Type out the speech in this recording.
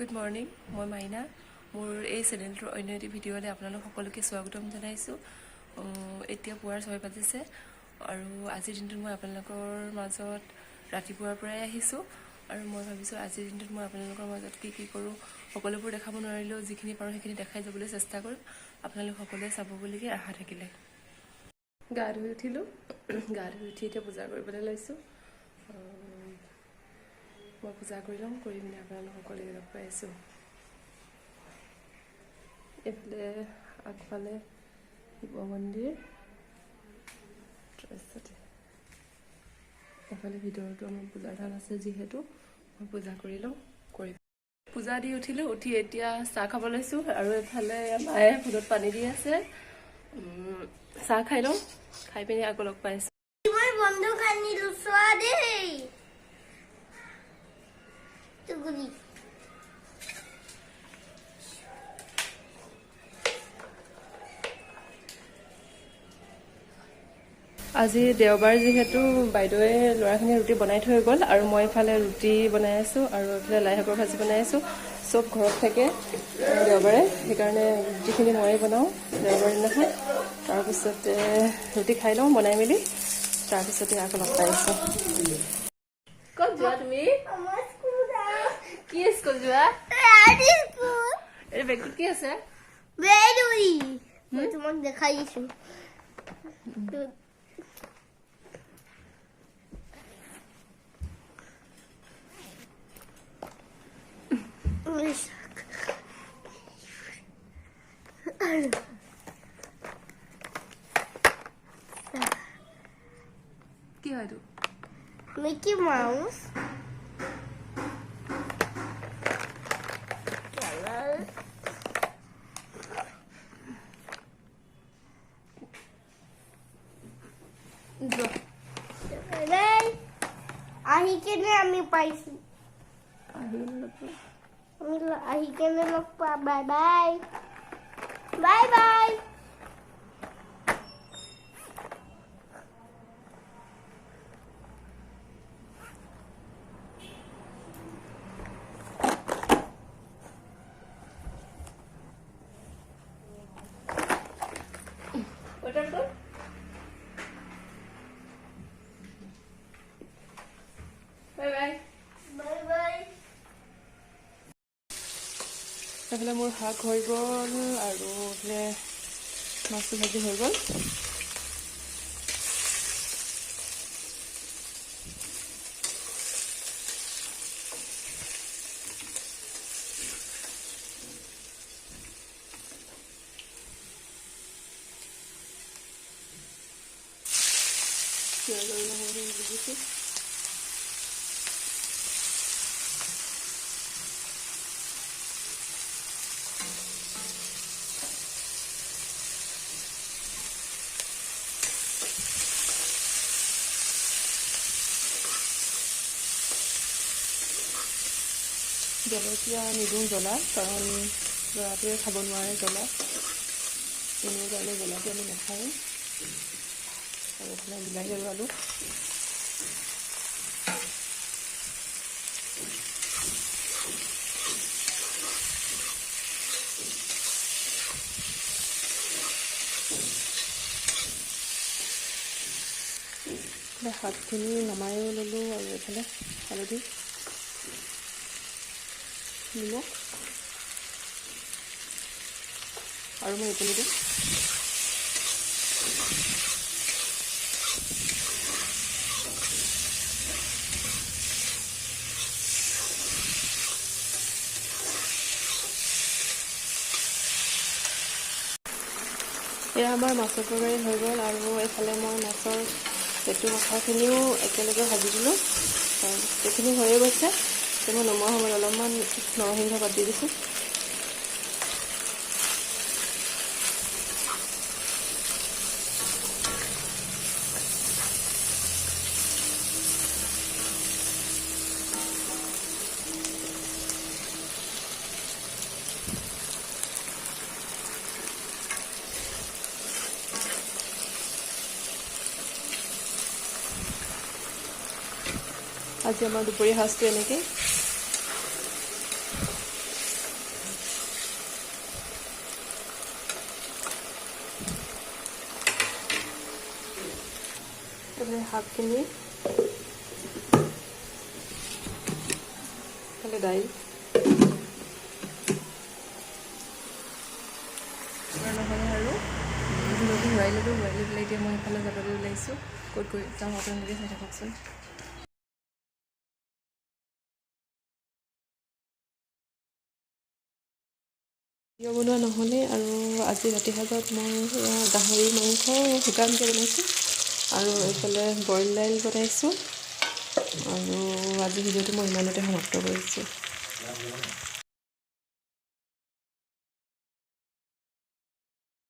Good morning, মই মাইনা। মোৰ এই চেনেলটোৰ অন্য এটি ভিডিঅ'লৈ আপোনালোক সকলোকে স্বাগতম জনাইছোঁ। এতিয়া পুৱাৰ 6 বাজিছে আৰু আজিৰ দিনটোত মই আপোনালোকৰ মাজত ৰাতিপুৱাৰ পৰাই আহিছোঁ আৰু মই ভাবিছোঁ আজিৰ দিনটোত মই আপোনালোকৰ মাজত কি কৰোঁ সকলোবোৰ দেখাব নোৱাৰিলেও যিখিনি পাৰোঁ সেইখিনি দেখাই যাবলৈ চেষ্টা কৰিম। আপোনালোক সকলোৱে চাব বুলিকৈ আশা থাকিলে। গা ধুই উঠিলোঁ, গা ধুই উঠি এতিয়া পূজা কৰিবলৈ লৈছোঁ। মই পূজা কৰি লওঁ, কৰি পিনে আপোনালোক সকলোকে লগ পাই আছোঁ। এইফালে আগফালে শিৱ মন্দিৰ, তাৰপিছতে এইফালে ভিতৰতো আমাৰ পূজাৰ ধান আছে, যিহেতু মই পূজা কৰি লওঁ। পূজা দি উঠিলোঁ, উঠি এতিয়া চাহ খাব লৈছোঁ আৰু এইফালে মায়ে ফুলত পানী দি আছে। চাহ খাই লওঁ, খাই পিনি আকৌ লগ পাই আছোঁ। বন্ধু খানি লুচোৱা দেই তুগুলি আজি দেওবাৰ যিহেতু বাইদেৱে ল'ৰাখিনি ৰুটি বনাই থৈ গ'ল আৰু মই এইফালে ৰুটি বনাই আছোঁ আৰু এইফালে লাই শাকৰ ভাজি বনাই আছোঁ। চব ঘৰত থাকে দেওবাৰে, সেইকাৰণে ৰুটিখিনি ময়ে বনাওঁ দেওবাৰ দিনাখন। তাৰপিছতে ৰুটি খাই লওঁ বনাই মেলি, তাৰপিছতে আকৌ লগ পাই আছোঁ। ক'ত যোৱা তুমি? কি স্কুল যোৱা? এই বেগটোত কি আছে? মই তোমাক দেখাই দিছোঁ। কি হয় এইটো? মিকি মাউস আহি কেনে আমি পাইছো, আহি কেনে লগ পা। Bye bye bye bye. এইফালে মোৰ শাক হৈ গ'ল আৰু এইফালে মাছটো ভাজি হৈ গ'ল। পিঁয়াজ আৰু নহৰু দিছোঁ। জলকীয়া নিদিওঁ জ্বলা, কাৰণ ল'ৰাটোৱে খাব নোৱাৰে জ্বলা, এনেও কাৰণে জ্বলাটো আমি নাখাওঁ। আৰু এইফালে বিলাহী আৰু আলু। শাকখিনি নমাইও ল'লোঁ আৰু এইফালে হালধি নিমখ আৰু মই এইটো দিম। এয়া আমাৰ মাছৰ তৰকাৰী হৈ গ'ল আৰু এইফালে মই মাছৰ পেটু মাথাখিনিও একেলগে ভাজি দিলোঁ। এইখিনি হৈয়ে গৈছে, মই নমোৱা সময়ত অলপমান নৰসিংহ পাত দি দিছোঁ। আজি আমাৰ দুপৰীয়া সাজটো এনেকৈ। এইফালে শাকখিনি, এইফালে দাইল নহ'লে আৰু ধুনীয়াকৈ ঘূৰাই ল'লোঁ। ঘূৰাই লৈ পেলাই এতিয়া মই এইফালে যাবলৈ ওলাইছোঁ। ক'ত গৈ যাওঁ আপোনালোকে চাই থাককচোন। ভিডিঅ' বনোৱা নহ'লে আৰু আজি ৰাতি সাঁজত মই গাহৰি মাংস শুকানকৈ বনাইছোঁ আৰু এইফালে বইল দাইল বনাইছোঁ আৰু আজি ভিডিঅ'টো মই ইমানতে সমাপ্ত কৰিছোঁ।